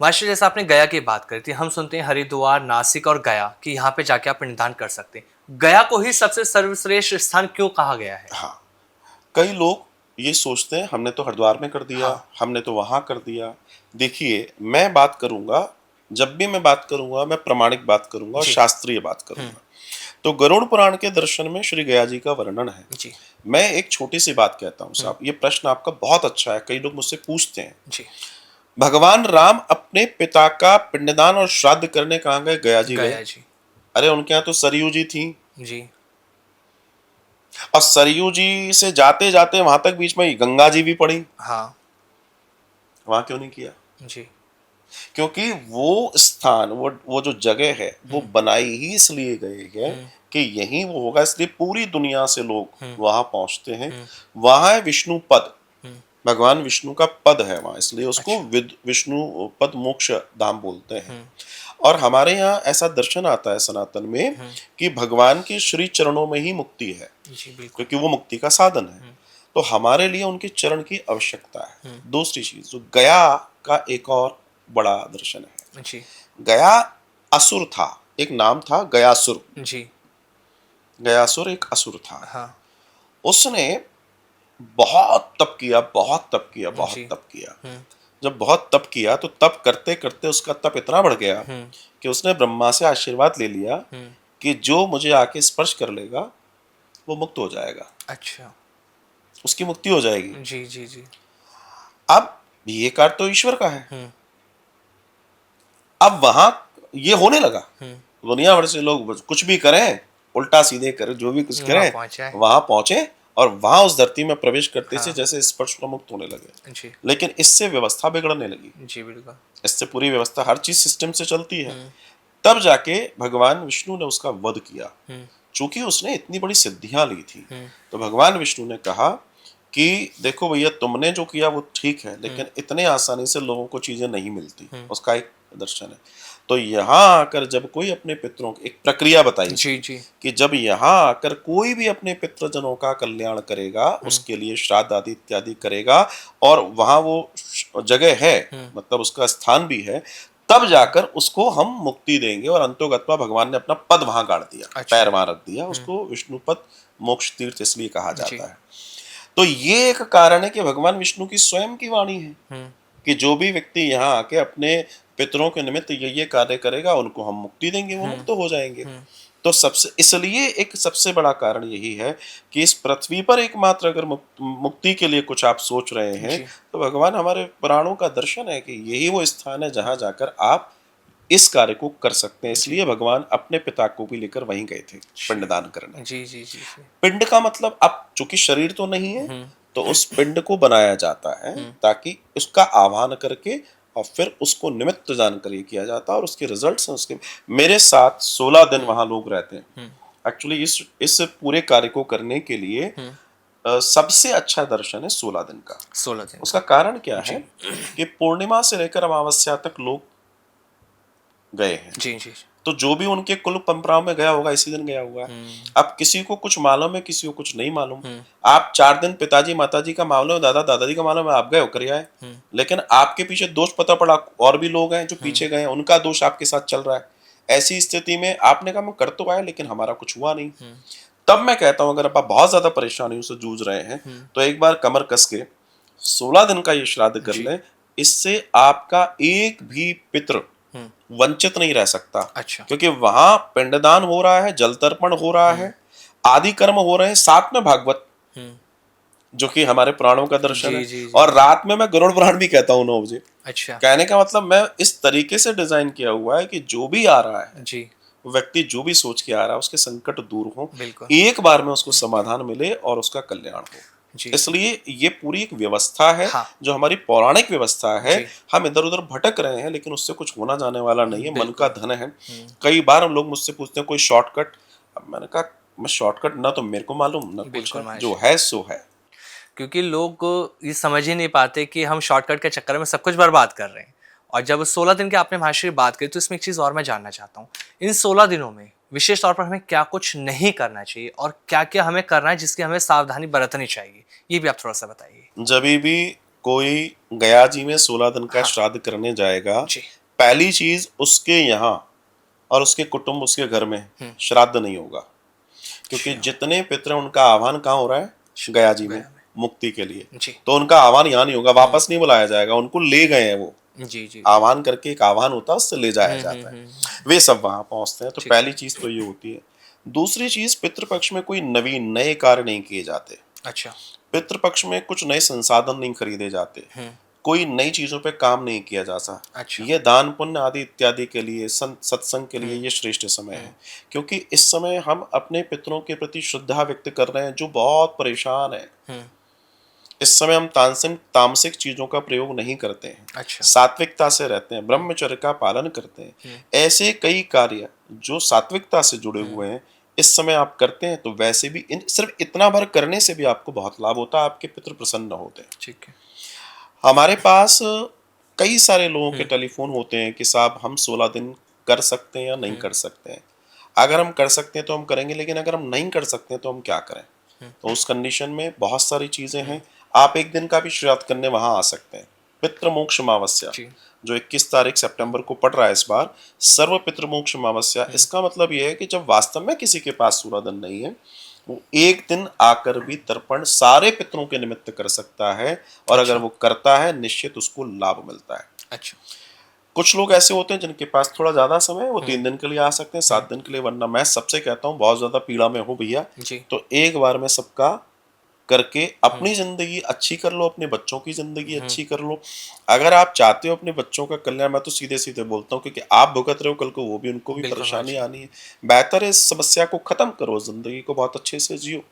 Master जैसे आपने गया की बात करी थी, हम सुनते हैं हरिद्वार, नासिक और गया कि यहाँ पे जाके आप पिंडदान कर सकते हैं। गया को ही सबसे सर्वश्रेष्ठ स्थान क्यों कहा गया है? हाँ, कई लोग ये सोचते हैं हमने तो हरिद्वार में कर दिया, हाँ। हमने तो वहां कर दिया। देखिए, मैं बात करूंगा, जब भी मैं बात करूंगा मैं प्रामाणिक बात करूंगा और जी। शास्त्रीय बात हुँ। करूंगा। तो गरुड़ पुराण के दर्शन में श्री गया जी का वर्णन है। जी। मैं एक छोटी सी बात कहता हूँ हुँ। साहब, ये प्रश्न आपका बहुत अच्छा है, कई लोग मुझसे पूछते हैं। जी। भगवान राम अपने पिता का पिंडदान और श्राद्ध करने कहाँ गए? गया जी गए। गया जी। अरे उनके यहाँ तो सरयू जी थी, जी। और सरयू जी से जाते जाते वहां तक बीच में गंगा जी भी पड़ी। हाँ। वहां क्यों नहीं किया? जी। क्योंकि वो स्थान, वो जो जगह है, वो हुँ। बनाई ही इसलिए गई है हुँ। कि यही वो होगा, इसलिए पूरी दुनिया से लोग हुँ। वहां पहुंचते हैं। हुँ। वहां है विष्णु पद, हुँ। भगवान विष्णु का पद है वहां, इसलिए उसको अच्छा। विष्णु पद मोक्ष धाम बोलते हैं। हुँ। और हमारे यहाँ ऐसा दर्शन आता है सनातन में हुँ। कि भगवान के श्री चरणों में ही मुक्ति है, जी, बिल्कुल। क्योंकि वो मुक्ति का साधन है। हुँ। तो हमारे लिए उनके चरण की आवश्यकता है। हुँ। दूसरी चीज, जो गया का एक और बड़ा दर्शन है। जी। गया असुर था, एक नाम था गयासुर। जी। गयासुर एक असुर था। हाँ। उसने बहुत तप किया, बहुत तप किया, बहुत जी। तप किया। हुँ। जब बहुत तप किया तो तप करते करते उसका तप इतना बढ़ गया हुँ। कि उसने ब्रह्मा से आशीर्वाद ले लिया हुँ। कि जो मुझे आके स्पर्श कर लेगा वो मुक्त हो जाएगा, अच्छा। उसकी मुक्ति हो जाएगी। जी, जी, जी। अब ये कार्य तो ईश्वर का है। हुँ। अब वहां ये होने लगा, हुँ। दुनिया भर से लोग कुछ भी करें, उल्टा सीधे करें, जो भी कुछ वहाँ करें, पहुँचा है। वहां पहुंचे और वहां उस धरती में प्रवेश करते से हाँ। जैसे स्पर्श मुक्त होने लगे। जी। लेकिन इससे व्यवस्था बिगड़ने लगी, जी, बिल्कुल। इससे पूरी व्यवस्था, हर चीज सिस्टम से चलती है। हुँ। तब जाके भगवान विष्णु ने उसका वध किया। हुँ। चूंकि उसने इतनी बड़ी सिद्धियां ली थी, हुँ। तो भगवान विष्णु ने कहा कि देखो भैया, तुमने जो किया वो ठीक है, हुँ। लेकिन इतने आसानी से लोगों को चीजें नहीं मिलती। हुँ। उसका एक दर्शन है। तो यहाँ आकर जब कोई अपने पितरों की एक प्रक्रिया बताई जी, उसकी, जी। कि जब यहाँ आकर कोई भी अपने पितृजनों का कल्याण करेगा, हुँ। उसके लिए श्राद्ध आदि इत्यादि करेगा, और वहां वो जगह है, हुँ। मतलब उसका स्थान भी है, तब जाकर उसको हम मुक्ति देंगे। और अंतोगत्वा भगवान ने अपना पद वहां गाड़ दिया, अच्छा। पैर वहां रख दिया। हुँ। उसको विष्णु पद मोक्ष तीर्थ इसलिए कहा जी। जाता है। तो ये एक कारण है कि भगवान विष्णु की स्वयं की वाणी है हुँ। कि जो भी व्यक्ति यहाँ आके अपने पितरों के निमित्त ये कार्य करेगा, उनको हम मुक्ति देंगे, वो हुँ। मुक्त हो जाएंगे। हुँ। तो सबसे, इसलिए एक सबसे बड़ा कारण यही है कि इस पृथ्वी पर एकमात्र अगर मुक्ति के लिए कुछ आप सोच रहे हैं, जी। तो भगवान हमारे पुराणों का दर्शन है कि यही वो स्थान है जहां जाकर आप इस कार्य को कर सकते हैं। जी। इसलिए भगवान अपने पिता को भी लेकर वहीं गए थे अच्छा। पिंडदान करने। जी, जी, जी, जी। पिंड का मतलब, अब चूंकि शरीर तो नहीं है, हुँ। तो उस पिंड को बनाया जाता है हुँ। ताकि उसका आह्वान करके और फिर उसको निमित्त जानकर ये किया जाता है। और उसके रिजल्ट्स हैं उसके। मेरे साथ 16 दिन हुँ। वहां लोग रहते हैं। हुँ। एक्चुअली इस पूरे कार्य को करने के लिए हुँ। सबसे अच्छा दर्शन है 16 दिन का। 16 दिन उसका का। कारण क्या है जी। कि पूर्णिमा से लेकर अमावस्या तक लोग गए हैं। जी, जी। तो जो भी उनके कुल परंपराओं में गया होगा, इसी दिन गया हुआ है। हुँ। अब किसी को कुछ मालूम है, किसी को कुछ नहीं मालूम। हुँ। आप 4 दिन पिताजी माताजी का मालूम है, दादा दादाजी का मालूम है, आप गए हो कर आए। हुँ। लेकिन आपके पीछे दोष पता पड़ा, और भी लोग हैं जो हुँ। पीछे गए हैं, उनका दोष आपके साथ चल रहा है। ऐसी स्थिति में आपने कहा मैं कर तो आया, लेकिन हमारा कुछ हुआ नहीं। हुँ। तब मैं कहता हूं, अगर आप बहुत ज्यादा परेशानियों से जूझ रहे हैं, हुँ। तो एक बार कमर कस के 16 दिन का ये श्राद्ध कर जी। लें। इससे आपका एक भी पितृ हुँ। वंचित नहीं रह सकता, अच्छा। क्योंकि वहां पिंडदान हो रहा है, जल तर्पण हो रहा हुँ। है, आदि कर्म हो रहे हैं, साथ में भागवत, हुँ। जो कि हमारे पुराणों का दर्शन जी, है। जी, जी। और रात में मैं गरुड़ पुराण भी कहता हूँ 9 बजे। अच्छा। कहने का मतलब, मैं इस तरीके से डिजाइन किया हुआ है कि जो भी आ रहा है, जी। व्यक्ति जो भी सोच के आ रहा है, उसके संकट दूर हो, बिल्कुल। एक बार में उसको समाधान मिले और उसका कल्याण हो। जी। इसलिए ये पूरी एक व्यवस्था है, हाँ। जो हमारी पौराणिक व्यवस्था है। जी। हम इधर उधर भटक रहे हैं, लेकिन उससे कुछ होना जाने वाला नहीं है, मन का बिल्कुल। धन है। हुँ। कई बार हम लोग मुझसे पूछते हैं कोई शॉर्टकट। अब मैंने कहा, मैं शॉर्टकट ना तो मेरे को मालूम, ना कुछ बिल्कुल है, जो महाशय। है सो है। क्योंकि लोग ये समझ ही नहीं पाते कि हम शॉर्टकट के चक्कर में सब कुछ बर्बाद कर रहे हैं। और जब 16 दिन की आपने महाशय बात करी, तो इसमें एक चीज़ और मैं जानना चाहता हूँ। इन 16 दिनों में विशेष तौर पर हमें क्या कुछ नहीं करना चाहिए और क्या-क्या हमें करना है जिसकी हमें सावधानी बरतनी चाहिए? ये भी आप थोड़ा-सा बताइए। जभी भी कोई गया जी में 16 दिन का हाँ। श्राद्ध करने जाएगा, जी। पहली चीज उसके यहाँ और उसके कुटुंब उसके घर में श्राद्ध नहीं होगा, क्योंकि अच्छा। जितने पितृ हैं, उनका आह्वान कहाँ हो रहा है? गया जी में, गया में। मुक्ति के लिए। जी। तो उनका आह्वान यहाँ नहीं होगा, वापस नहीं बुलाया जाएगा, उनको ले गए हैं वो। जी, जी, जी। आह्वान करके एक आह्वान होता है, उससे ले जाया जाता है। वे सब वहां पहुंचते हैं। तो ठीक पहली है। चीज तो ये होती है। दूसरी चीज, पितृपक्ष में कोई नवीन नए कार्य नहीं किए जाते। अच्छा। पितृपक्ष में कुछ नए संसाधन नहीं खरीदे जाते, कोई नई चीजों पे काम नहीं किया जाता। अच्छा। ये दान पुण्य आदि इत्यादि के लिए, सत्संग के लिए ये श्रेष्ठ समय है, क्योंकि इस समय हम अपने पितरों के प्रति श्रद्धा व्यक्त कर रहे हैं जो बहुत परेशान है। इस समय हम तामसिक चीजों का प्रयोग नहीं करते हैं, अच्छा। सात्विकता से रहते हैं, ब्रह्मचर्य का पालन करते हैं। ऐसे कई कार्य जो सात्विकता से जुड़े हुए हैं, इस समय आप करते हैं, तो वैसे भी सिर्फ इतना भर करने से भी आपको बहुत लाभ होता है, आपके पितृ प्रसन्न होते हैं। ठीक है। हमारे पास कई सारे लोगों के टेलीफोन होते हैं कि साहब हम 16 दिन कर सकते हैं या नहीं कर सकते हैं। अगर हम कर सकते हैं तो हम करेंगे, लेकिन अगर हम नहीं कर सकते हैं तो हम क्या करें? तो उस कंडीशन में बहुत सारी चीजें हैं। आप एक दिन का भी श्राद्ध करने वहां आ सकते हैं। पितृमोक्ष अमावस्या जी। जो 21 तारीख सितंबर को पड़ रहा है इस बार, सर्व पितृमोक्ष अमावस्या, इसका मतलब यह है कि जब वास्तव में किसी के पास 16 दिन नहीं है, वो एक दिन आकर भी तर्पण सारे पितरों के निमित्त कर सकता है, और अगर अच्छा। वो करता है निश्चित उसको लाभ मिलता है। अच्छा। कुछ लोग ऐसे होते हैं जिनके पास थोड़ा ज्यादा समय है, वो 3 दिन के लिए आ सकते हैं, 7 दिन के लिए, वरना मैं सबसे कहता हूँ बहुत ज्यादा पीड़ा में हूँ भैया, जी। तो एक बार में सबका करके अपनी जिंदगी अच्छी कर लो, अपने बच्चों की जिंदगी अच्छी कर लो। अगर आप चाहते हो अपने बच्चों का कल्याण, मैं तो सीधे सीधे बोलता हूँ, क्योंकि आप भुगत रहे हो, कल को वो भी, उनको भी बिल्कुल परेशानी महाराज। आनी है। बेहतर है इस समस्या को खत्म करो, जिंदगी को बहुत अच्छे से जियो।